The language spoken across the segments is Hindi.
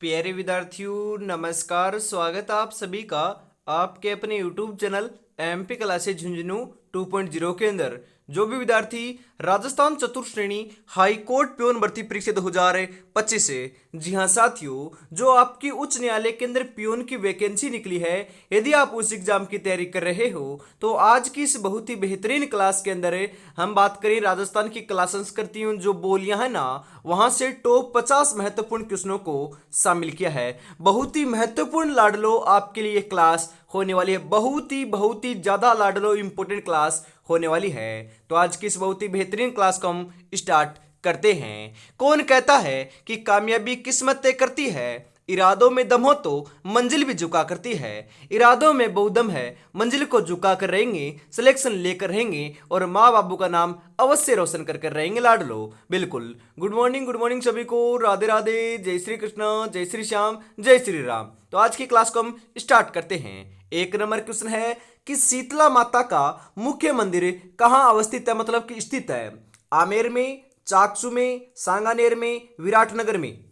प्यारे विद्यार्थियों नमस्कार। स्वागत आप सभी का आपके अपने YouTube channel MP classes Jhunjhunu 2.0 के अंदर। जो भी विद्यार्थी राजस्थान चतुर्थ श्रेणी हाई कोर्ट प्योन भर्ती परीक्षा 2025 से, जी हाँ साथियों, जो आपकी उच्च न्यायालय के अंदर प्योन की वैकेंसी निकली है, यदि आप उस एग्जाम की तैयारी कर रहे हो तो आज की इस बहुत ही बेहतरीन क्लास के अंदर हम बात करें राजस्थान की कला संस्कृतियों जो बोलियां है ना, वहां से टॉप 50 महत्वपूर्ण क्वेश्चनों को शामिल किया है। बहुत ही महत्वपूर्ण लाडलो आपके लिए क्लास होने वाली है, बहुत ही ज्यादा लाडलो इंपॉर्टेंट क्लास होने वाली है। तो आज की इस बहुत ही बेहतरीन क्लास को हम स्टार्ट करते हैं। कौन कहता है कि कामयाबी किस्मत तय करती है, इरादों में दम हो तो मंजिल भी झुका करती है। इरादों में बहुदम है, मंजिल को झुका कर रहेंगे, सिलेक्शन लेकर रहेंगे और माँ बाबू का नाम अवश्य रोशन कर रहेंगे लाडलो। बिल्कुल। गुड मॉर्निंग सभी को। राधे राधे, जय श्री कृष्ण, जय श्री श्याम, जय श्री राम। तो आज की क्लास को हम स्टार्ट करते हैं। एक नंबर क्वेश्चन है कि शीतला माता का मुख्य मंदिर कहाँ अवस्थित है, मतलब कि स्थित है। आमेर में, चाकसू में, सांगानेर में, विराटनगर में।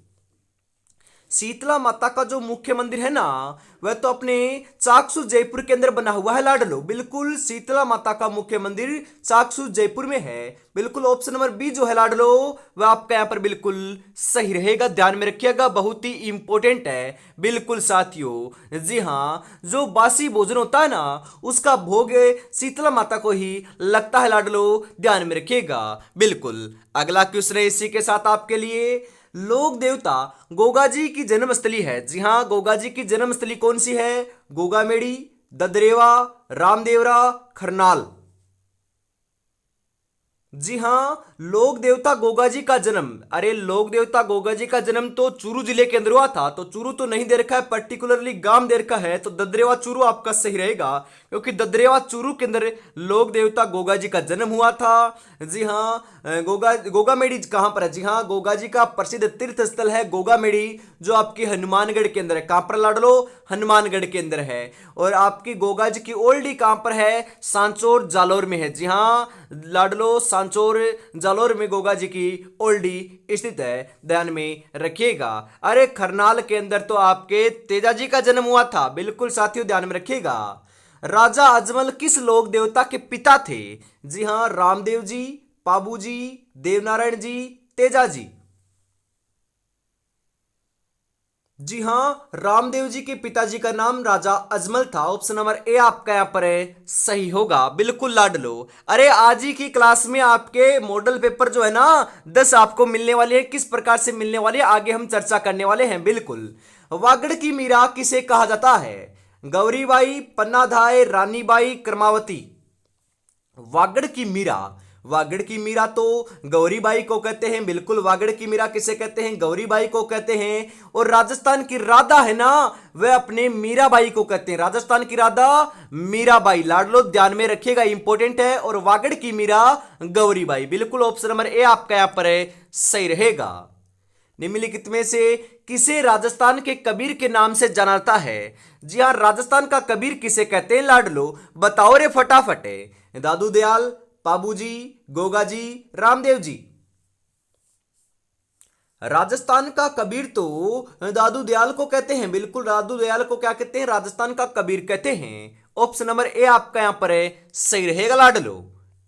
शीतला माता का जो मुख्य मंदिर है ना, वह तो अपने चाकसू जयपुर के अंदर बना हुआ है लाडलो। बिल्कुल, शीतला माता का मुख्य मंदिर चाकसू जयपुर में है। बिल्कुल, ऑप्शन नंबर बी जो है लाडलो, वह आपका यहां पर बिल्कुल सही रहेगा। ध्यान में रखिएगा, बहुत ही इंपॉर्टेंट है। बिल्कुल साथियों, जी हाँ, जो बासी भोजन होता है ना, उसका भोग शीतला माता को ही लगता है लाडलो। ध्यान में रखिएगा। बिल्कुल, अगला क्वेश्चन है इसी के साथ आपके लिए। लोक देवता गोगा जी की जन्मस्थली है। जी हाँ, गोगा जी की जन्मस्थली कौन सी है? गोगामेड़ी, ददरेवा, रामदेवरा, खरनाल। जी हाँ, लोक देवता गोगा जी का जन्म, अरे लोक देवता गोगा जी का जन्म तो चूरू जिले के अंदर हुआ था। तो चूरू तो नहीं दे रखा है, पर्टिकुलरली गांव दे रखा है, तो ददरेवा चूरू आपका सही रहेगा, क्योंकि ददरेवा चूरू के अंदर लोक देवता गोगा जी का जन्म हुआ था। जी हाँ, गोगामेड़ी कहां पर है? जी हाँ, गोगा जी का प्रसिद्ध तीर्थ स्थल है गोगामेड़ी, जो आपकी हनुमानगढ़ के अंदर है। कहां पर लाडलो? हनुमानगढ़ के अंदर है। और आपकी गोगा जी की ओल्डी कहां पर है? सांचौर जालोर में है। जी हाँ लाडलो, सांचौर जालोर में गोगा जी की ओल्डी स्थित है। ध्यान में रखिएगा। अरे खरनाल के अंदर तो आपके तेजा जी का जन्म हुआ था। बिल्कुल साथियों, ध्यान में रखिएगा। राजा अजमल किस लोक देवता के पिता थे? जी हाँ, रामदेव जी, पाबू जी, देवनारायण जी, तेजा जी। जी हां, रामदेव जी के पिताजी का नाम राजा अजमल था। ऑप्शन नंबर ए आपका यहां पर है सही होगा। बिल्कुल लाडलो। अरे आज ही की क्लास में आपके मॉडल पेपर जो है ना, 10 आपको मिलने वाले हैं। किस प्रकार से मिलने वाले हैं आगे हम चर्चा करने वाले हैं। बिल्कुल। वागड़ की मीरा किसे कहा जाता है? गौरीबाई, पन्नाधाय, रानीबाई, क्रमावती। वागड़ की मीरा, वागड़ की मीरा तो गौरीबाई को कहते हैं। बिल्कुल, वागड़ की मीरा किसे कहते हैं? गौरीबाई को कहते हैं। और राजस्थान की राधा है ना, वह अपने मीराबाई को कहते हैं। राजस्थान की राधा मीराबाई। लाडलो ध्यान में रखिएगा, इंपॉर्टेंट है। और वागड़ की मीरा गौरीबाई। बिल्कुल, ऑप्शन नंबर ए आपका यहां पर है सही रहेगा। निम्नलिखित में से किसे राजस्थान के कबीर के नाम से जाना जाता है? जी हां, राजस्थान का कबीर किसे कहते हैं लाडलो? बताओ रे फटाफट। दादू दयाल, पाबूजी, गोगा जी, रामदेव जी। राजस्थान का कबीर तो दादू दयाल को कहते हैं। बिल्कुल, दादू दयाल को क्या कहते हैं? राजस्थान का कबीर कहते हैं। ऑप्शन नंबर ए आपका यहां पर है सही रहेगा लाडलो।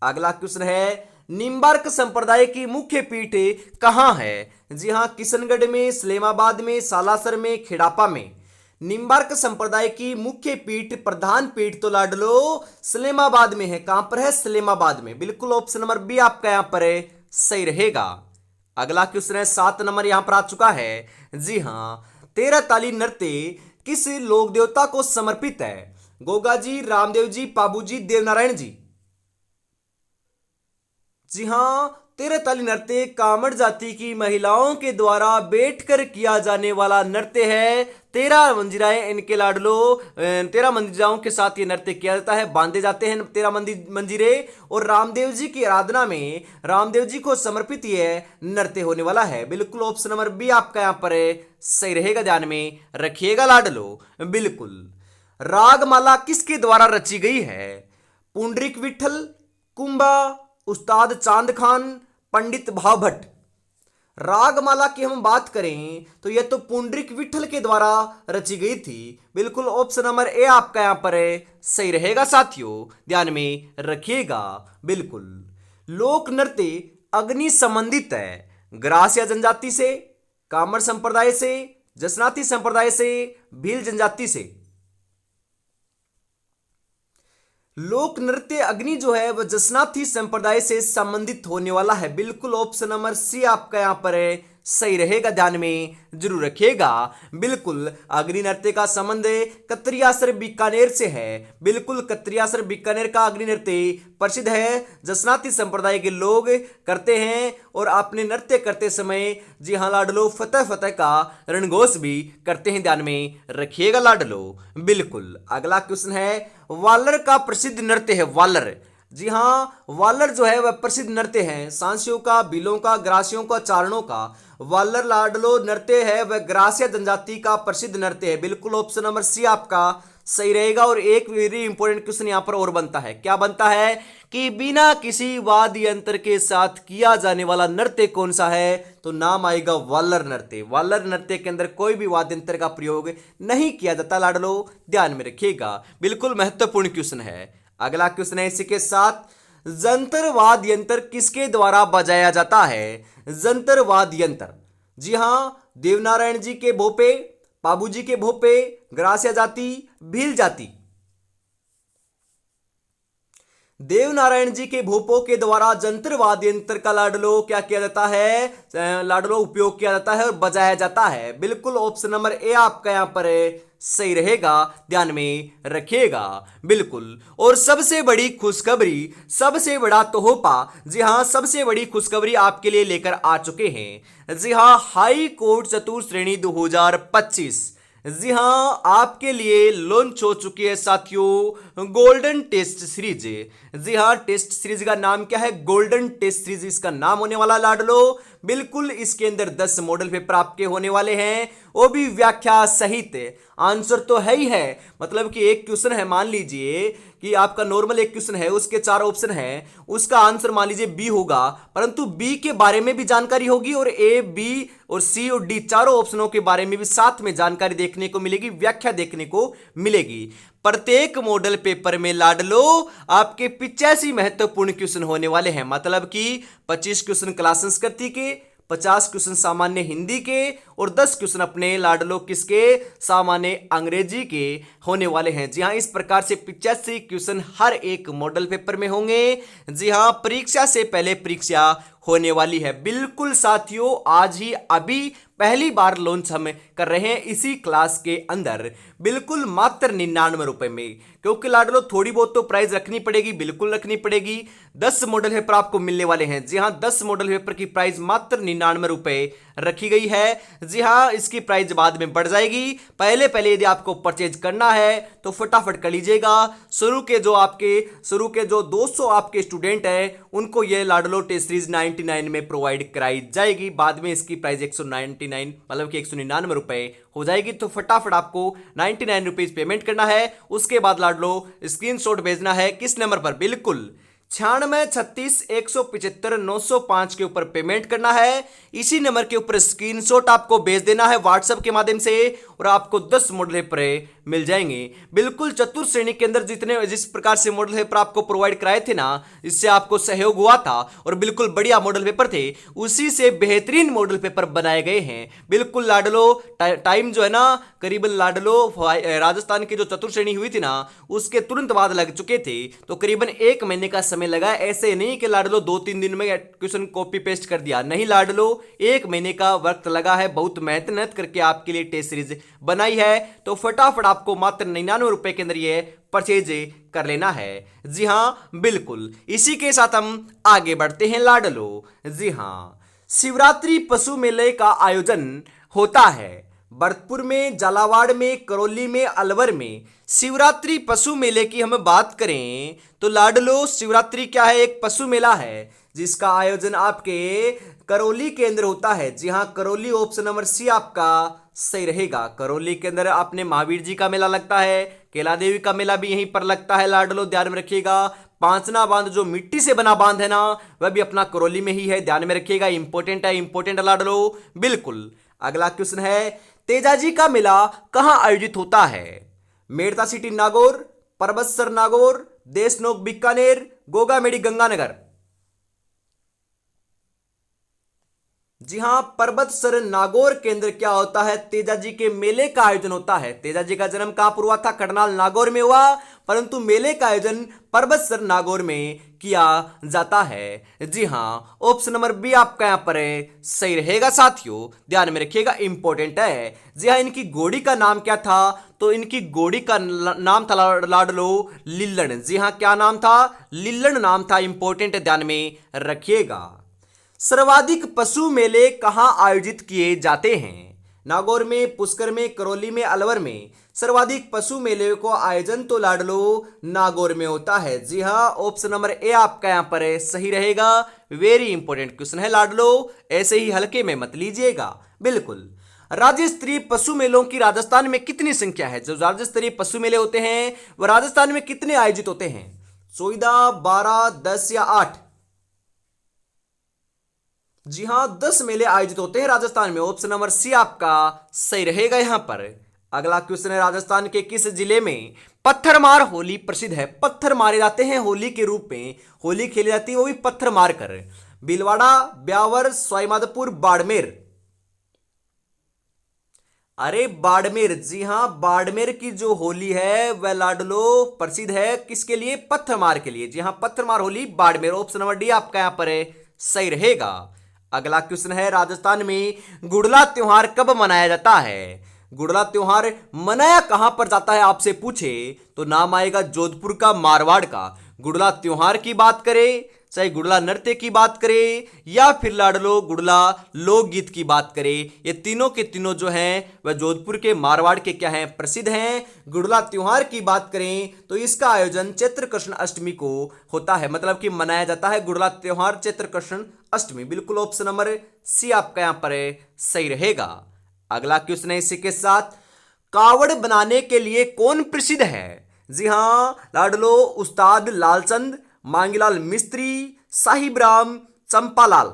अगला क्वेश्चन है, निम्बार्क संप्रदाय की मुख्य पीठ कहां है? जी हां, किशनगढ़ में, सलेमाबाद में, सालासर में, खेड़ापा में। निम्बार्क संप्रदाय की मुख्य पीठ, प्रधान पीठ तो लाडलो सलेमाबाद में है। कहां पर है? सलेमाबाद में। बिल्कुल, ऑप्शन नंबर बी आपका यहां पर है सही रहेगा। अगला क्वेश्चन है, 7 नंबर यहां पर आ चुका है। जी हां, 13 ताली नृत्य किस लोक देवता को समर्पित है? गोगा जी, रामदेव जी, पाबूजी, देवनारायण जी। जी हां, 13 ताली नृत्य कामड़ जाति की महिलाओं के द्वारा बैठकर किया जाने वाला नृत्य है। 13 मंजिराएं इनके लाडलो, 13 मंजिराओं के साथ ये नृत्य किया जाता है, बांधे जाते हैं 13 मंजिरे। और रामदेव जी की आराधना में रामदेव जी को समर्पित ये नृत्य होने वाला है। बिल्कुल, ऑप्शन नंबर बी आपका यहां पर है सही रहेगा। ध्यान में रखिएगा लाडलो। बिल्कुल। रागमाला किसके द्वारा रची गई है? पुंडरीक विठल, कुंभा, उस्ताद चांद खान, पंडित भाव भट्ट। रागमाला की हम बात करें तो यह तो पुंडरीक विठल के द्वारा रची गई थी। बिल्कुल ऑप्शन नंबर ए आपका यहां पर सही रहेगा साथियों, ध्यान में रखिएगा। बिल्कुल लोक नृत्य अग्नि संबंधित है ग्रासिया जनजाति से, कामर संप्रदाय से, जसनाती संप्रदाय से, भील जनजाति से। लोक नृत्य अग्नि जो है वह जसनाथी संप्रदाय से संबंधित होने वाला है। बिल्कुल ऑप्शन नंबर सी आपका यहां पर सही रहेगा, ध्यान में जरूर रखिएगा। बिल्कुल अग्नि नृत्य का संबंध कत्रियासर बीकानेर से है। बिल्कुल कत्रियासर बीकानेर का अग्नि नृत्य प्रसिद्ध है, जसनाती संप्रदाय के लोग करते हैं और अपने नृत्य करते समय जी हाँ लाडलो फतेह फतेह का रणघोष भी करते हैं, ध्यान में रखिएगा लाडलो। बिल्कुल अगला क्वेश्चन है वालर का प्रसिद्ध नृत्य है वालर। जी हाँ वालर जो है वह प्रसिद्ध नृत्य है सांसियों का, भीलों का, ग्रासियों का, चारणों का। वालर लाडलो नृत्य है वह ग्रासिया जनजाति का प्रसिद्ध नृत्य है। बिल्कुल ऑप्शन नंबर सी आपका सही रहेगा। और एक वेरी इंपॉर्टेंट क्वेश्चन यहां पर और बनता है, क्या बनता है कि बिना किसी वाद्य यंत्र के साथ किया जाने वाला नृत्य कौन सा है, तो नाम आएगा वालर नृत्य। वालर नृत्य के अंदर कोई भी वाद्य यंत्र का प्रयोग नहीं किया जाता लाडलो, ध्यान में रखिएगा। बिल्कुल महत्वपूर्ण क्वेश्चन है। अगला क्वेश्चन है इसी के साथ, जंतर वाद्य यंत्र किसके द्वारा बजाया जाता है? जंतर वाद्य यंत्र जी हां देवनारायण जी के भोपे, बाबूजी के भोपे, ग्रासिया जाति, भील जाति। देवनारायण जी के भोपों के द्वारा जंतर वाद्य यंत्र का लाडलो क्या किया जाता है, लाडलो उपयोग किया जाता है और बजाया जाता है। बिल्कुल ऑप्शन नंबर ए आपका यहां पर सही रहेगा, ध्यान में रखिएगा। बिल्कुल और सबसे बड़ी खुशखबरी, सबसे बड़ा तोहफा, जी हां सबसे बड़ी खुशखबरी आपके लिए लेकर आ चुके हैं। जी हां हाई कोर्ट चतुर्थ श्रेणी 2025 जी हां आपके लिए लॉन्च हो चुकी है साथियों गोल्डन टेस्ट सीरीज। जी हां टेस्ट सीरीज का नाम क्या है? गोल्डन टेस्ट सीरीज इसका नाम होने वाला लाडलो। बिल्कुल इसके अंदर 10 मॉडल पेपर आपके होने वाले हैं, वो भी व्याख्या सहित। आंसर तो है ही है, मतलब कि एक क्वेश्चन है, मान लीजिए कि आपका नॉर्मल एक क्वेश्चन है, उसके 4 ऑप्शन है, उसका आंसर मान लीजिए बी होगा, परंतु बी के बारे में भी जानकारी होगी और ए, बी और सी और डी चारों ऑप्शनों के बारे में भी साथ में जानकारी देखने को मिलेगी, व्याख्या देखने को मिलेगी। प्रत्येक मॉडल पेपर में लाडलो आपके 85 महत्वपूर्ण क्वेश्चन होने वाले हैं, मतलब कि 25 क्वेश्चन क्लास संस्कृति के, 50 क्वेश्चन सामान्य हिंदी के और 10 क्वेश्चन अपने लाडलो किसके सामान्य अंग्रेजी के होने वाले हैं। जी हां इस प्रकार से 85 क्वेश्चन हर एक मॉडल पेपर में होंगे। जी हां परीक्षा से पहले परीक्षा होने वाली है। बिल्कुल साथियों आज ही अभी पहली बार लॉन्च हम कर रहे हैं इसी क्लास के अंदर, बिल्कुल मात्र 99 रुपए में, क्योंकि लाडलो थोड़ी बहुत तो प्राइस रखनी पड़ेगी, बिल्कुल रखनी पड़ेगी। 10 मॉडल पेपर आपको मिलने वाले हैं। जी हां 10 मॉडल पेपर की प्राइस मात्र 99 रुपए रखी गई है। जी हां इसकी प्राइस बाद में बढ़ जाएगी, पहले पहले यदि आपको परचेज करना है तो फटाफट कर लीजिएगा। शुरू के जो 200 आपके स्टूडेंट हैं उनको यह लाडलो टेस्ट सीरीज 99 में प्रोवाइड कराई जाएगी, बाद में इसकी प्राइस 199 मतलब कि 199 रुपए हो जाएगी। तो फटाफट आपको 99 रुपीज पेमेंट करना है, उसके बाद लाडलो स्क्रीनशॉट भेजना है किस नंबर पर? बिल्कुल 9636157905 के ऊपर पेमेंट करना है। इसी नंबर के ऊपर स्क्रीनशॉट आपको भेज देना है व्हाट्सएप के माध्यम से और आपको 10 मॉडल पेपर मिल जाएंगे। बिल्कुल चतुर्थ श्रेणी के अंदर जिस प्रकार से मॉडल पेपर आपको प्रोवाइड कराए थे ना, इससे आपको सहयोग हुआ था और बिल्कुल बढ़िया मॉडल पेपर थे, उसी से बेहतरीन मॉडल पेपर बनाए गए हैं। बिल्कुल लाडलो टाइम जो है ना करीबन लाडलो राजस्थान की जो चतुर्थ श्रेणी हुई थी ना उसके तुरंत बाद लग चुके थे, तो करीबन 1 महीने का समय लगा। ऐसे नहीं कि लाडलो 2-3 दिन में क्वेश्चन कॉपी पेस्ट कर दिया, नहीं लाडलो 1 महीने का वक्त लगा है, बहुत मेहनत करके आपके लिए टेस्ट सीरीज बनाई है। तो फटाफट आपको मात्र 99 रुपए के अंदर ये परचेज कर लेना है। जी हां बिल्कुल इसी के साथ हम आगे बढ़ते हैं लाडलो। जी हां शिवरात्रि पशु मेले का आयोजन होता है भरतपुर में, झालावाड़ में, करौली में, अलवर में। शिवरात्रि पशु मेले की हम बात करें तो लाडलो शिवरात्रि क्या है? एक पशु मेला है जिसका आयोजन आपके करौली के अंदर होता है। जी हां करौली ऑप्शन नंबर सी आपका सही रहेगा। करौली के अंदर अपने महावीर जी का मेला लगता है, केला देवी का मेला भी यहीं पर लगता है लाडलो, ध्यान में रखिएगा। पांचना बांध जो मिट्टी से बना बांध है ना, वह भी अपना करौली में ही है, ध्यान में रखिएगा, इंपॉर्टेंट है, इंपॉर्टेंट लाडलो। बिल्कुल। अगला क्वेश्चन है, तेजाजी का मेला कहां आयोजित होता है? मेड़ता सिटी नागौर, परबतसर नागौर, देशनोक बीकानेर, गोगामेडी गंगानगर। जी हां, पर्वतसर नागौर के अंदर क्या होता है, तेजाजी के मेले का आयोजन होता है। तेजाजी का जन्म कहां पर हुआ था? करनाल नागौर में हुआ, परंतु मेले का आयोजन पर्वतसर नागौर में किया जाता है। जी हां, ऑप्शन नंबर बी आपका यहां पर सही रहेगा साथियों, ध्यान में रखिएगा, इंपॉर्टेंट है। जी हां, इनकी घोड़ी का नाम क्या था? तो इनकी घोड़ी का नाम था लाडलो लिल्लण। जी हां, क्या नाम था? लिल्लण नाम था, इंपॉर्टेंट, ध्यान में रखिएगा। सर्वाधिक पशु मेले कहां आयोजित किए जाते हैं? नागौर में, पुष्कर में, करौली में, अलवर में। सर्वाधिक पशु मेले को आयोजन तो लाडलो नागौर में होता है। जी हां, ऑप्शन नंबर ए आपका यहां पर सही रहेगा। वेरी इंपॉर्टेंट क्वेश्चन है लाडलो, ऐसे ही हल्के में मत लीजिएगा। बिल्कुल। राज्य स्तरीय पशु मेलों की राजस्थान में कितनी संख्या है? जो राज्य स्तरीय पशु मेले होते हैं वह राजस्थान में कितने आयोजित होते हैं? 14, 12, 10 या 8? जी हां, 10 मेले आयोजित होते हैं राजस्थान में, ऑप्शन नंबर सी आपका सही रहेगा यहां पर। अगला क्वेश्चन है, राजस्थान के किस जिले में पत्थरमार होली प्रसिद्ध है? पत्थर मारे जाते हैं होली के रूप में, होली खेली जाती है वो भी पत्थर मार कर। भीलवाड़ा, ब्यावर, सवाईमाधोपुर, बाड़मेर। अरे बाड़मेर, जी हां, बाड़मेर की जो होली है वह लाडलो प्रसिद्ध है, किसके लिए? पत्थरमार के लिए। जी हां, पत्थरमार Holi Barmer, option number D आपका यहां पर सही रहेगा। अगला क्वेश्चन है, राजस्थान में गुड़ला त्योहार कब मनाया जाता है? गुड़ला त्योहार मनाया कहां पर जाता है आपसे पूछे तो नाम आएगा जोधपुर का, मारवाड़ का। गुड़ला त्योहार की बात करें, चाहे गुड़ला नृत्य की बात करें या फिर लाडलो गुड़ला लोकगीत की बात करें, ये तीनों के तीनों जो हैं वह जोधपुर के, मारवाड़ के क्या हैं? प्रसिद्ध हैं। गुड़ला त्योहार की बात करें तो इसका आयोजन चैत्र कृष्ण अष्टमी को होता है, मतलब कि मनाया जाता है गुड़ला त्योहार चैत्र कृष्ण अष्टमी। बिल्कुल, ऑप्शन नंबर सी आपका यहां पर सही रहेगा। अगला क्वेश्चन है इसी के साथ, कावड़ बनाने के लिए कौन प्रसिद्ध है? जी हां लाडलो, उस्ताद लालचंद, मांगीलाल मिस्त्री, साहिब राम, चंपालाल।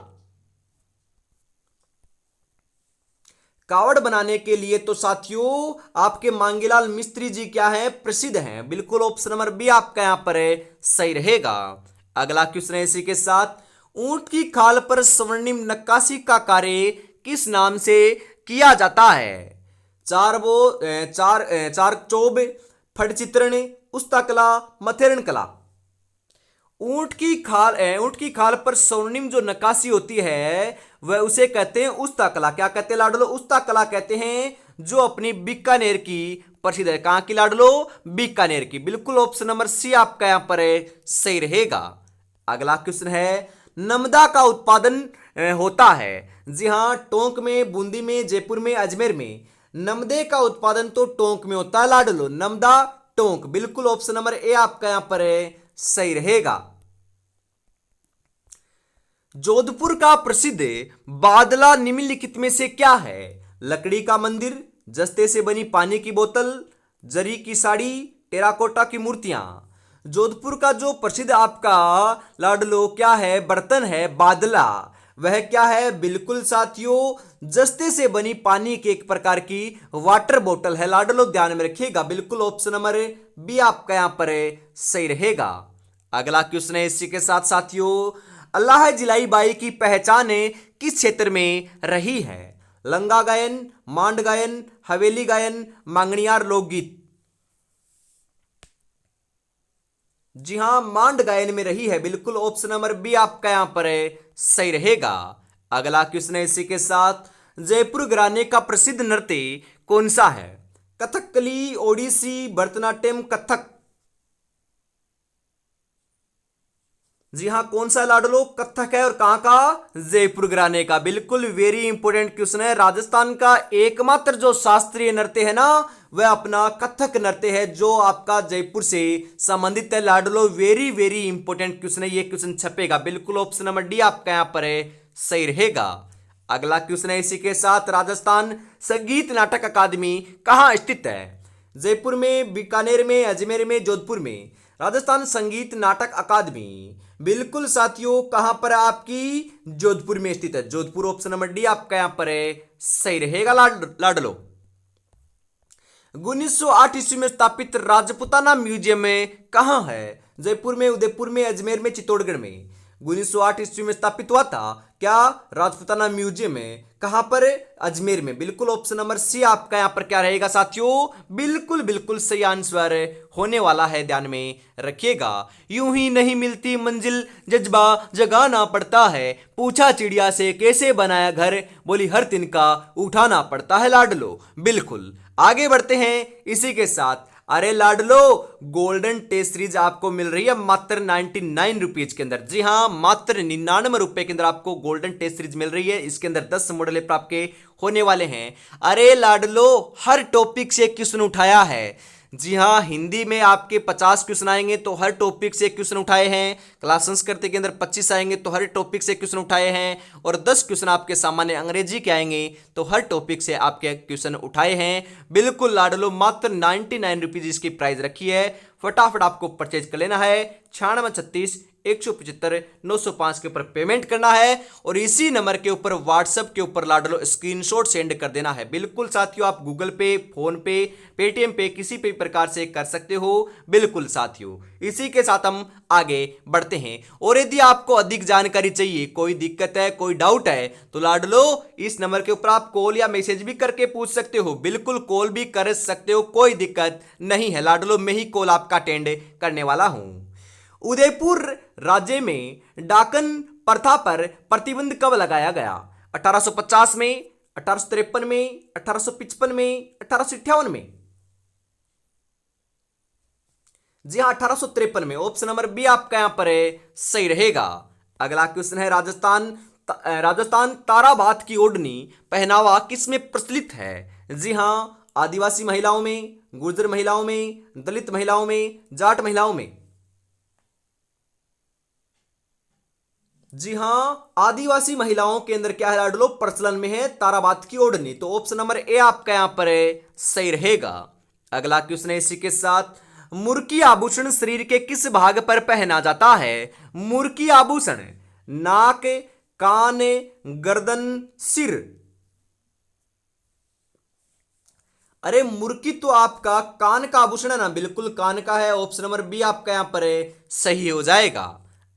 कावड़ बनाने के लिए तो साथियों आपके मांगीलाल मिस्त्री जी क्या है? प्रसिद्ध हैं। बिल्कुल, ऑप्शन नंबर बी आपका यहां पर सही रहेगा। अगला क्वेश्चन है इसी के साथ, ऊंट की खाल पर स्वर्णिम नक्काशी का कार्य किस नाम से किया जाता है? चार चौब, फट चित्रण, उस्ता कला, मथेरन कला। ऊंट की खाल पर स्वर्णिम जो नक्काशी होती है वह उसे कहते हैं उस्ता कला। क्या कहते हैं लाडलो? उस्ता कला कहते हैं, जो अपनी बीकानेर की प्रसिद्ध है। कहां की लाडलो? बीकानेर की। बिल्कुल, ऑप्शन नंबर सी आपका यहां पर सही रहेगा। अगला क्वेश्चन है, नमदा का उत्पादन होता है? जी हां, टोंक में, बूंदी में, जयपुर में, अजमेर में। नमदे का उत्पादन तो टोंक में होता है लाडलो, नमदा टोंक। बिल्कुल, ऑप्शन नंबर ए आपका यहां पर सही रहेगा। जोधपुर का प्रसिद्ध बादला निम्नलिखित में से क्या है? लकड़ी का मंदिर, जस्ते से बनी पानी की बोतल, जरी की साड़ी, टेराकोटा की मूर्तियां। जोधपुर का जो प्रसिद्ध आपका लाडलो क्या है? बर्तन है बादला, वह क्या है? बिल्कुल साथियों, जस्ते से बनी पानी की एक प्रकार की वाटर बोतल है लाडलो, ध्यान में रखिएगा। बिल्कुल, ऑप्शन नंबर बी आपका यहां पर सही रहेगा। अगला क्वेश्चन है इसी के साथ साथियों, अल्लाह जिलाई बाई की पहचान किस क्षेत्र में रही है? लंगा गायन, मांड गायन, हवेली गायन, मांगणियार लोकगीत। जी हां, मांड गायन में रही है। बिल्कुल, ऑप्शन नंबर बी आपका यहां पर सही रहेगा। अगला क्वेश्चन है इसी के साथ, जयपुर घराने का प्रसिद्ध नृत्य कौन सा है? कथकली, ओडिसी, भरतनाट्यम, कथक। जी हां, कौन सा लाडलो? कथक है, और कहां का? जयपुर घराने का। बिल्कुल, वेरी इंपोर्टेंट क्वेश्चन है। राजस्थान का एकमात्र जो शास्त्रीय नृत्य है ना वह अपना कथक नृत्य है, जो आपका जयपुर से संबंधित है लाडलो। वेरी वेरी इंपोर्टेंट क्वेश्चन है, ये क्वेश्चन छपेगा। बिल्कुल, ऑप्शन नंबर डी आपका यहां पर सही रहेगा। अगला क्वेश्चन है इसी के साथ, राजस्थान संगीत नाटक अकादमी कहां स्थित है? जयपुर में, बीकानेर में, अजमेर में, जोधपुर में। राजस्थान संगीत नाटक अकादमी, बिल्कुल साथियों, कहां पर है आपकी? जोधपुर में स्थित है। जोधपुर ऑप्शन नंबर डी आपका यहां पर है, सही रहेगा लाडलो। 1908 ईस्वी में स्थापित राजपुताना म्यूजियम में कहां है? जयपुर में, उदयपुर में, अजमेर में, चित्तौड़गढ़ में। 1908 ईस्वी में स्थापित हुआ था क्या? राजपुताना म्यूजियम में। कहां पर? अजमेर में। बिल्कुल ऑप्शन नंबर सी आपका यहां पर क्या रहेगा साथियों? बिल्कुल बिल्कुल सही आंसर होने वाला है, ध्यान में रखिएगा। यूं ही नहीं मिलती मंजिल, जज्बा जगाना पड़ता है। पूछा चिड़िया से कैसे बनाया घर, बोली हर तिनका उठाना पड़ता है लाडलो। बिल्कुल आगे बढ़ते हैं इसी के साथ। अरे लाडलो, गोल्डन टेस्ट सीरीज आपको मिल रही है मात्र 99 रुपीज के अंदर। जी हां, मात्र 99 रुपए के अंदर आपको गोल्डन टेस्ट सीरीज मिल रही है। इसके अंदर 10 मॉडल पेपर आपके होने वाले हैं। अरे लाडलो, हर टॉपिक से क्वेश्चन उठाया है। जी हाँ, हिंदी में आपके 50 क्वेश्चन आएंगे तो हर टॉपिक से क्वेश्चन उठाए हैं। क्लास संस्कृत के अंदर 25 आएंगे तो हर टॉपिक से क्वेश्चन उठाए हैं। और 10 क्वेश्चन आपके सामान्य अंग्रेजी के आएंगे तो हर टॉपिक से आपके क्वेश्चन उठाए हैं। बिल्कुल लाडलो, मात्र 99 रुपीज इसकी प्राइस रखी है। फटाफट आपको परचेज कर लेना है। 9636 175 905 के ऊपर पेमेंट करना है और इसी नंबर के ऊपर व्हाट्सएप के ऊपर लाडलो स्क्रीनशॉट सेंड कर देना है। बिल्कुल साथियों, आप गूगल पे, फोन पे, पेटीएम पे किसी भी प्रकार से कर सकते हो। बिल्कुल साथियों, इसी के साथ हम आगे बढ़ते हैं। और यदि आपको अधिक जानकारी चाहिए, कोई दिक्कत है, कोई डाउट है, तो लाडलो इस नंबर के ऊपर आप कॉल या मैसेज भी करके पूछ सकते हो। बिल्कुल कॉल भी कर सकते हो, कोई दिक्कत नहीं है लाडलो। मैं ही कॉल आपका अटेंड करने वाला हूं। उदयपुर राज्य में डाकन प्रथा पर प्रतिबंध कब लगाया गया? 1850 में, 1853 में, 1855 में, 1858 में। जी हां, 1853 में। ऑप्शन नंबर बी आपका यहां पर है, सही रहेगा। अगला क्वेश्चन है, राजस्थान ताराबात की ओढ़नी पहनावा किसमें प्रचलित है? जी हां, आदिवासी महिलाओं में, गुर्जर महिलाओं में, दलित महिलाओं में, जाट महिलाओं में। जी हां, आदिवासी महिलाओं के अंदर क्या है लाडलो? प्रचलन में है ताराबात की ओढ़नी। तो ऑप्शन नंबर ए आपका यहां पर है, सही रहेगा। अगला क्वेश्चन है इसी के साथ, मुर्की आभूषण शरीर के किस भाग पर पहना जाता है? मुर्की आभूषण नाक, कान, गर्दन, सिर। अरे मुर्की तो आपका कान का आभूषण है ना, बिल्कुल कान का है। ऑप्शन नंबर बी आपका यहां पर है, सही हो जाएगा।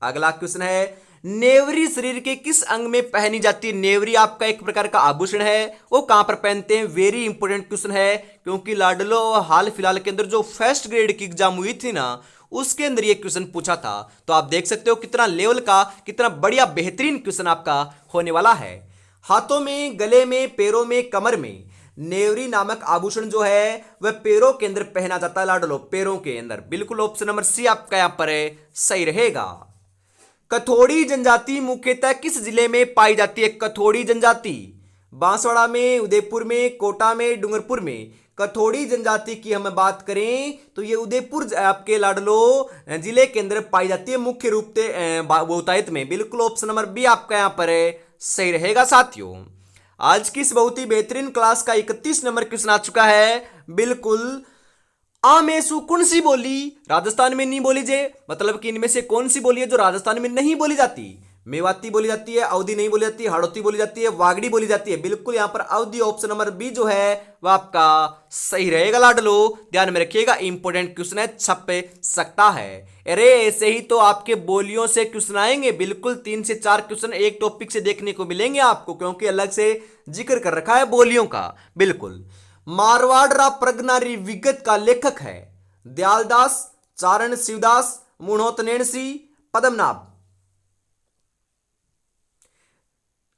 अगला क्वेश्चन है, नेवरी शरीर के किस अंग में पहनी जाती है? नेवरी आपका एक प्रकार का आभूषण है, वो कहां पर पहनते हैं? वेरी इंपॉर्टेंट क्वेश्चन है, क्योंकि लाडलो हाल फिलहाल के अंदर जो फर्स्ट ग्रेड की एग्जाम हुई थी ना, उसके अंदर ये क्वेश्चन पूछा था। तो आप देख सकते हो कितना लेवल का, कितना बढ़िया बेहतरीन क्वेश्चन आपका होने वाला है। हाथों में, गले में, पैरों में, कमर में नेवरी नामक आभूषण जो है वह पैरों के अंदर पहना जाता है लाडलो, पैरों के अंदर। बिल्कुल ऑप्शन नंबर सी आपका यहां पर है, सही रहेगा। कथोड़ी जनजाति मुख्यतः किस जिले में पाई जाती है? कथोड़ी जनजाति बांसवाड़ा में, उदयपुर में, कोटा में, डूंगरपुर में। कथोड़ी जनजाति की हम बात करें तो ये उदयपुर आपके लाडलो जिले के अंदर पाई जाती है, मुख्य रूप से बहुतायत में। बिल्कुल ऑप्शन नंबर बी आपका यहां पर है, सही रहेगा साथियों। आज की इस बहुत ही बेहतरीन क्लास का 31 नंबर क्वेश्चन आ चुका है। बिल्कुल, आमेसु कौन सी बोली राजस्थान में नहीं बोली जे? मतलब कि इनमें से कौन सी बोली है जो राजस्थान में नहीं बोली जाती? मेवाती बोली जाती है, अवधी नहीं बोली जाती है, हाड़ौती बोली जाती है, वागड़ी बोली जाती है। बिल्कुल यहां पर अवधी ऑप्शन नंबर बी जो है वह आपका सही रहेगा लाडलो। ध्यान में रखिएगा, इंपॉर्टेंट क्वेश्चन है, छप सकता है। अरे ऐसे ही तो आपके बोलियों से क्वेश्चन आएंगे। बिल्कुल 3 से 4 क्वेश्चन एक टॉपिक से देखने को मिलेंगे आपको, क्योंकि अलग से जिक्र कर रखा है बोलियों का। बिल्कुल, मारवाड़ प्रगनारी विगत का लेखक है? दयालदास, चारण शिवदास, मुणोत सिंह, पद्मनाभ।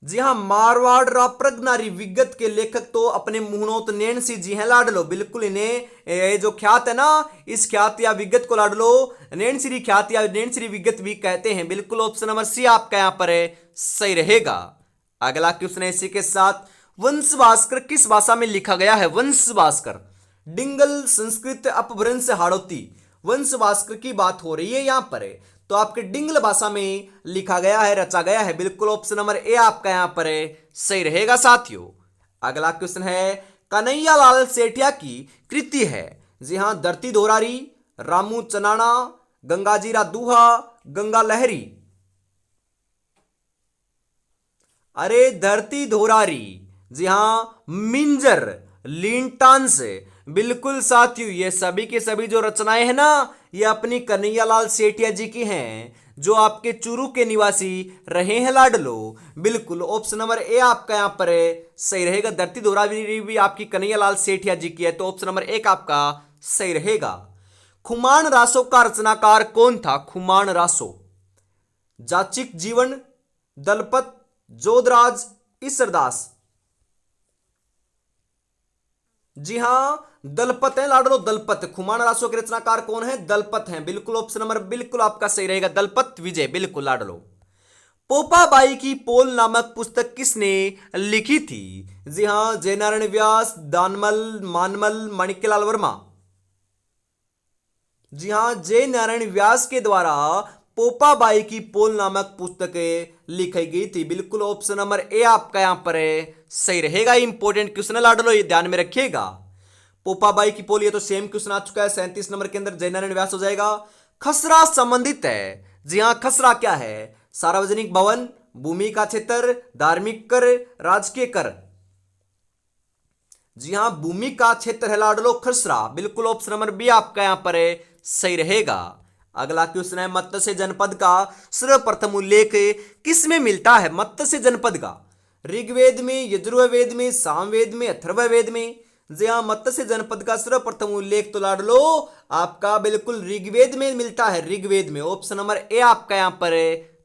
जी हां, मारवाड़ प्रगनारी विगत के लेखक तो अपने मुहनोत नैणसी जी हैं लाडलो। बिल्कुल इन्हें ये जो ख्यात है ना, इस ख्यात या विगत को लाडलो नैणश्री ख्यात या नैणश्री विगत भी कहते हैं। बिल्कुल ऑप्शन नंबर सी आपका यहां पर है, सही रहेगा। अगला क्वेश्चन है इसी के साथ, वंश भास्कर किस भाषा में लिखा गया है? वंश भास्कर डिंगल, संस्कृत, अपभ्रंश, हाड़ौती। वंश भास्कर की बात हो रही है यहां पर है, तो आपके डिंगल भाषा में लिखा गया है, रचा गया है। बिल्कुल ऑप्शन नंबर ए आपका यहां पर है, सही रहेगा साथियों। अगला क्वेश्चन है, कन्हैया लाल सेठिया की कृति है? जी हां, धरती धोरारी, रामू चनाना, गंगा जीरा दूहा, गंगा लहरी। अरे धरती धोरारी, जी हां मिंजर, लीनटांस। बिल्कुल साथियों, ये सभी के सभी जो रचनाएं हैं ना, ये अपनी कन्हैयालाल सेठिया जी की हैं, जो आपके चूरू के निवासी रहे हैं लाडलो। बिल्कुल ऑप्शन नंबर ए आपका यहां पर सही रहेगा। धरती धोरारी भी आपकी कन्हैयालाल सेठिया जी की है, तो ऑप्शन नंबर एक आपका सही रहेगा। खुमान रासो का रचनाकार कौन था? खुमान रासो। जाचिक जीवन, दलपत, जोधराज, ईसरदास। जी हां दलपत है लाडलो, दलपत। खुमान रासो के रचनाकार कौन है? दलपत हैं। बिल्कुल ऑप्शन नंबर बिल्कुल आपका सही रहेगा, दलपत विजय। बिल्कुल लाडलो। पोपाबाई की पोल नामक पुस्तक किसने लिखी थी? जी हां जयनारायण व्यास, दानमल, मानमल, माणिक्यलाल वर्मा। जी हां जय नारायण व्यास के द्वारा पोपाबाई की पोल नामक पुस्तक लिखी गई थी। बिल्कुल ऑप्शन नंबर ए आपका यहां पर सही रहेगा। इंपॉर्टेंट क्वेश्चन है लाडलो, ये ध्यान में रखिएगा। पोपाबाई की पोल, ये तो सेम क्वेश्चन आ चुका है। 37 नंबर के अंदर जय नारायण व्यास हो जाएगा। खसरा संबंधित है। जी हां खसरा क्या है? सार्वजनिक भवन, भूमि का क्षेत्र, धार्मिक कर, राजकीय कर। जी हां भूमि का क्षेत्र है लाडलो खसरा। बिल्कुल ऑप्शन नंबर बी आपका यहां पर सही रहेगा। अगला क्वेश्चन है मत्स्य जनपद का सर्वप्रथम उल्लेख किसमें मिलता है? मत्स्य जनपद का ऋग्वेद में, यजुर्वेद में, सामवेद में, अथर्ववेद में। जी हां मत्स्य जनपद का सर्वप्रथम उल्लेख तो लाडलो आपका बिल्कुल ऋग्वेद में मिलता है, ऋग्वेद में। ऑप्शन नंबर ए आपका यहां पर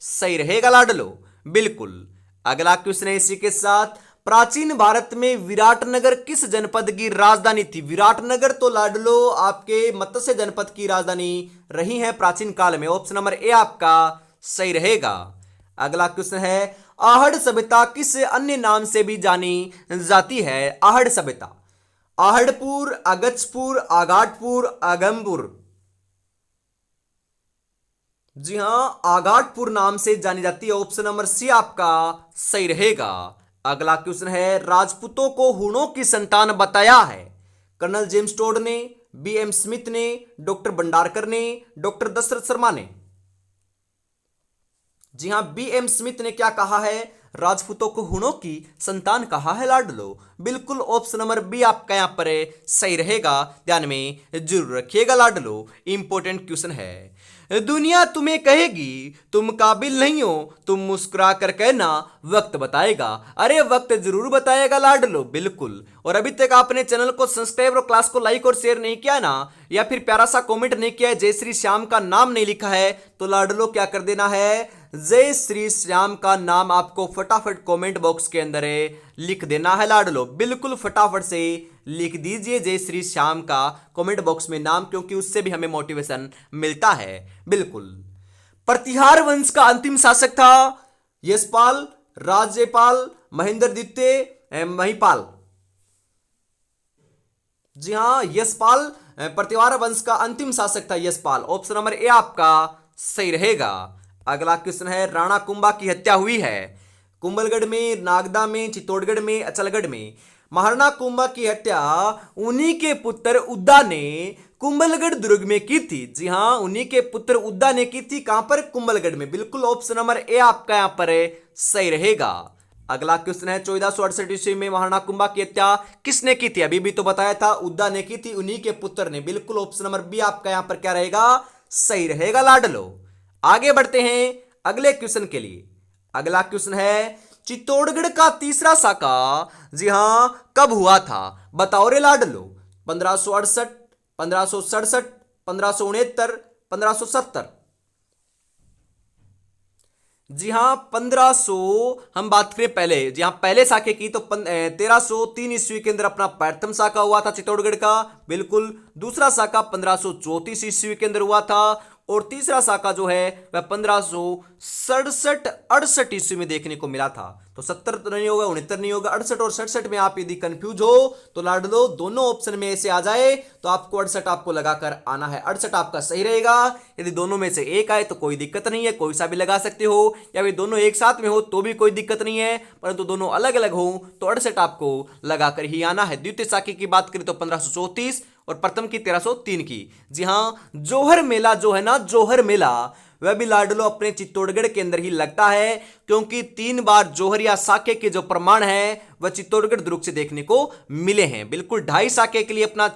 सही रहेगा लाडलो। बिल्कुल। अगला क्वेश्चन है इसी के साथ, प्राचीन भारत में विराटनगर किस जनपद की राजधानी थी? विराटनगर तो लाडलो आपके मत्स्य जनपद की राजधानी रही है प्राचीन काल में। ऑप्शन नंबर ए आपका सही रहेगा। अगला क्वेश्चन है, आहड़ सभ्यता किस अन्य नाम से भी जानी जाती है? आहड़ सभ्यता आहड़पुर, अगस्त्यपुर, आगाटपुर, आगमपुर। जी हां आगाटपुर नाम से जानी जाती है। ऑप्शन नंबर सी आपका सही रहेगा। अगला क्वेश्चन है, राजपूतों को हूणों की संतान बताया है? कर्नल जेम्स टोड ने, बी एम स्मिथ ने, डॉक्टर भंडारकर ने, डॉक्टर दशरथ शर्मा ने। जी हां बी एम स्मिथ ने क्या कहा है? राजपूतों को हूणों की संतान कहा है लाडलो। बिल्कुल ऑप्शन नंबर बी आपका यहां पर सही रहेगा, ध्यान में जरूर रखिएगा लाडलो। इंपॉर्टेंट क्वेश्चन है। दुनिया तुम्हें कहेगी तुम काबिल नहीं हो, तुम मुस्कुरा कर कहना वक्त बताएगा। अरे वक्त जरूर बताएगा लाडलो। बिल्कुल। और अभी तक आपने चैनल को सब्सक्राइब और क्लास को लाइक और शेयर नहीं किया ना, या फिर प्यारा सा कमेंट नहीं किया है, जय श्री श्याम का नाम नहीं लिखा है, तो लाडलो क्या कर देना है, जय श्री श्याम का नाम आपको फटाफट कमेंट बॉक्स के अंदर लिख देना है लाडलो। बिल्कुल फटाफट से लिख दीजिए जय श्री श्याम का कमेंट बॉक्स में नाम, क्योंकि उससे भी हमें मोटिवेशन मिलता है। बिल्कुल। प्रतिहार वंश का अंतिम शासक था यशपाल, राज्यपाल, महेंद्र द्वितीय, महिपाल। जी हां यशपाल प्रतिहार वंश का अंतिम शासक था यशपाल। ऑप्शन नंबर ए आपका सही रहेगा। अगला क्वेश्चन है, राणा कुंभा की हत्या हुई है कुंभलगढ़ में, नागदा में, चित्तौड़गढ़ में, अचलगढ़ में। महाराणा कुंभा की हत्या उन्हीं के पुत्र उद्दा ने कुंभलगढ़ दुर्ग में की थी। जी हां उन्हीं के पुत्र उद्दा ने की थी। कहां पर? कुंभलगढ़ में। बिल्कुल ऑप्शन नंबर ए आपका यहां पर सही रहेगा। अगला क्वेश्चन है, 1468 ईस्वी में महाराणा कुंभा की हत्या किसने की थी? अभी भी तो बताया था उद्दा ने की थी, उन्हीं के पुत्र ने। बिल्कुल ऑप्शन नंबर बी आपका यहां पर क्या रहेगा? सही रहेगा लाडलो। आगे बढ़ते हैं अगले क्वेश्चन के लिए। अगला क्वेश्चन है, चित्तौड़गढ़ का तीसरा साका जी हां कब हुआ था? बताओ रे लाडलो। 1568, 1567, 1569, 1570। जी हां 1500 हम बात करें पहले, जी हां पहले साके की तो 1303 ईस्वी के अंदर अपना प्रथम साका हुआ था चित्तौड़गढ़ का। बिल्कुल। दूसरा साका 1534 ईस्वी के अंदर हुआ था, और तीसरा साका जो है वह 1567-68 ईस्वी में देखने को मिला था। तो 70 तो नहीं होगा, 69 नहीं होगा, 68 और 67 में आप यदि कंफ्यूज हो तो लाडलो दोनों ऑप्शन में ऐसे आ जाए तो आपको 68 आपको लगाकर आना है। 68 आपका सही रहेगा। यदि दोनों में से एक आए तो कोई दिक्कत नहीं है, कोई सा भी लगा सकते हो, या फिर दोनों एक साथ में हो तो भी कोई दिक्कत नहीं है, परंतु दोनों अलग अलग हो तो 68 आपको लगाकर ही आना है। द्वितीय साके की बात करें तो 1534 और प्रथम की 1303 की। जी हाँ, जोहर मेला जो है ना, जोहर मेला, वह भी लाडलो अपने चित्तौड़गढ़ के अंदर ही लगता है, क्योंकि 3 बार जोहर या साके के जो प्रमाण है वह चित्तौड़गढ़ दुर्ग से देखने को मिले हैं। बिल्कुल 2.5 साके के लिए अपना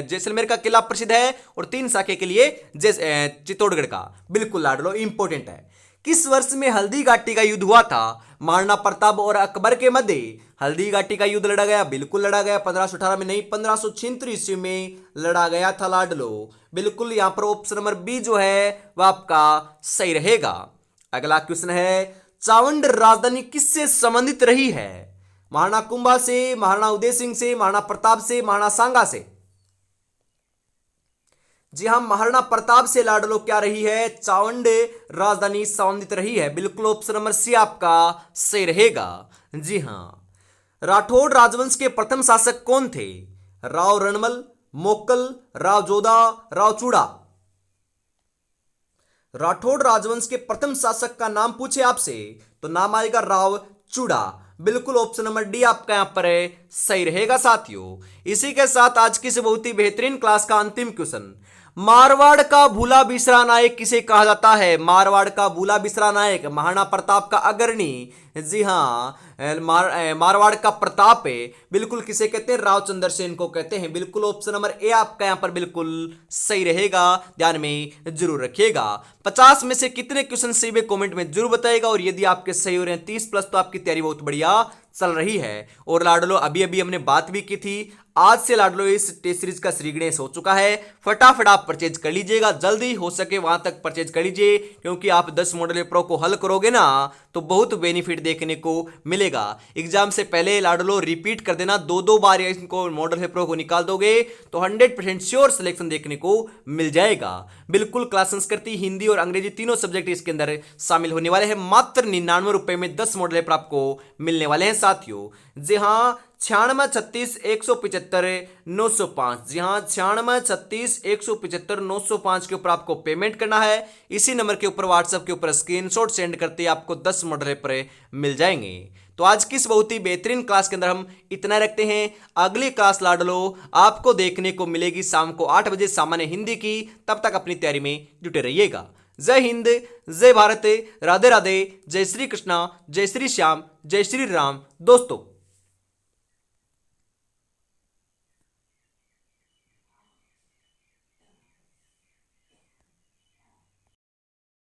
जैसलमेर का किला प्रसिद्ध है और 3 साके के लिए चित्तौड़गढ़ का। बिल्कुल लाडलो इंपॉर्टेंट है। किस वर्ष में हल्दी घाटी का युद्ध हुआ था? महाराणा प्रताप और अकबर के मध्य हल्दी घाटी का युद्ध लड़ा गया। बिल्कुल लड़ा गया, 1518 में नहीं, 1576 ईस्वी में लड़ा गया था लाडलो। बिल्कुल यहां पर ऑप्शन नंबर बी जो है वह आपका सही रहेगा। अगला क्वेश्चन है, चावंड राजधानी किससे संबंधित रही है? महाराणा कुंभा से, महाराणा उदय सिंह से, महाराणा प्रताप से, महाराणा सांगा से? जी हां, महाराणा प्रताप से लाडलो क्या रही है? चावंड राजधानी संबंधित रही है। बिल्कुल ऑप्शन नंबर सी आपका सही रहेगा। जी हां, राठौड़ राजवंश के प्रथम शासक कौन थे? राव रणमल, मोक्कल, राव जोधा, राव चूड़ा? राठौड़ राजवंश के प्रथम शासक का नाम पूछे आपसे तो नाम आएगा राव चूड़ा। बिल्कुल ऑप्शन नंबर डी आपका यहां पर सही रहेगा साथियों। इसी के साथ आज की इस बहुत ही बेहतरीन क्लास का अंतिम क्वेश्चन, मारवाड़ का भूला बिसरा नायक किसे कहा जाता है? मारवाड़ का भूला बिसरा नायक महाराणा प्रताप का अग्रणी, जी हाँ, मारवाड़ का प्रताप है, बिल्कुल किसे कहते हैं? रावचंद्र सेन को कहते हैं। बिल्कुल ऑप्शन नंबर ए आपका यहां पर बिल्कुल सही रहेगा, ध्यान में जरूर रखिएगा। 50 में से कितने क्वेश्चन सही हुए कमेंट में जरूर बताइएगा, और यदि आपके सही हो रहे हैं 30 प्लस तो आपकी तैयारी बहुत बढ़िया चल रही है। और लाडलो अभी अभी हमने बात भी की थी, आज से लाडलो इस टेस्ट सीरीज का श्री गणेश हो चुका है। फटाफट आप परचेज कर लीजिएगा, जल्दी हो सके वहां तक परचेज कर लीजिए, क्योंकि आप 10 मॉडल प्रो को हल करोगे ना तो बहुत बेनिफिट देखने को मिलेगा। एग्जाम से पहले लाडलो रिपीट कर देना, 2 बार इनको मॉडल प्रो को निकाल दोगे तो 100% श्योर सिलेक्शन देखने को मिल जाएगा। बिल्कुल क्लास संस्कृति, हिंदी और अंग्रेजी तीनों सब्जेक्ट इसके अंदर शामिल होने वाले हैं। मात्र 99 रुपए में 10 मॉडल पेपर आपको मिलने वाले हैं साथियों। जी हाँ, 96 36 175 905, जी हाँ 96 36 175 905 के ऊपर आपको पेमेंट करना है। इसी नंबर के ऊपर व्हाट्सएप के ऊपर स्क्रीनशॉट सेंड करते ही आपको 10 मॉडल पेपर मिल जाएंगे। तो आज की इस बहुत ही बेहतरीन क्लास के अंदर हम इतना रखते हैं। अगली क्लास लाडलो आपको देखने को मिलेगी शाम को 8 बजे सामान्य हिंदी की। तब तक अपनी तैयारी में जुटे रहिएगा। जय हिंद, जय भारत, राधे राधे, जय श्री कृष्णा, जय श्री श्याम, जय श्री राम दोस्तों।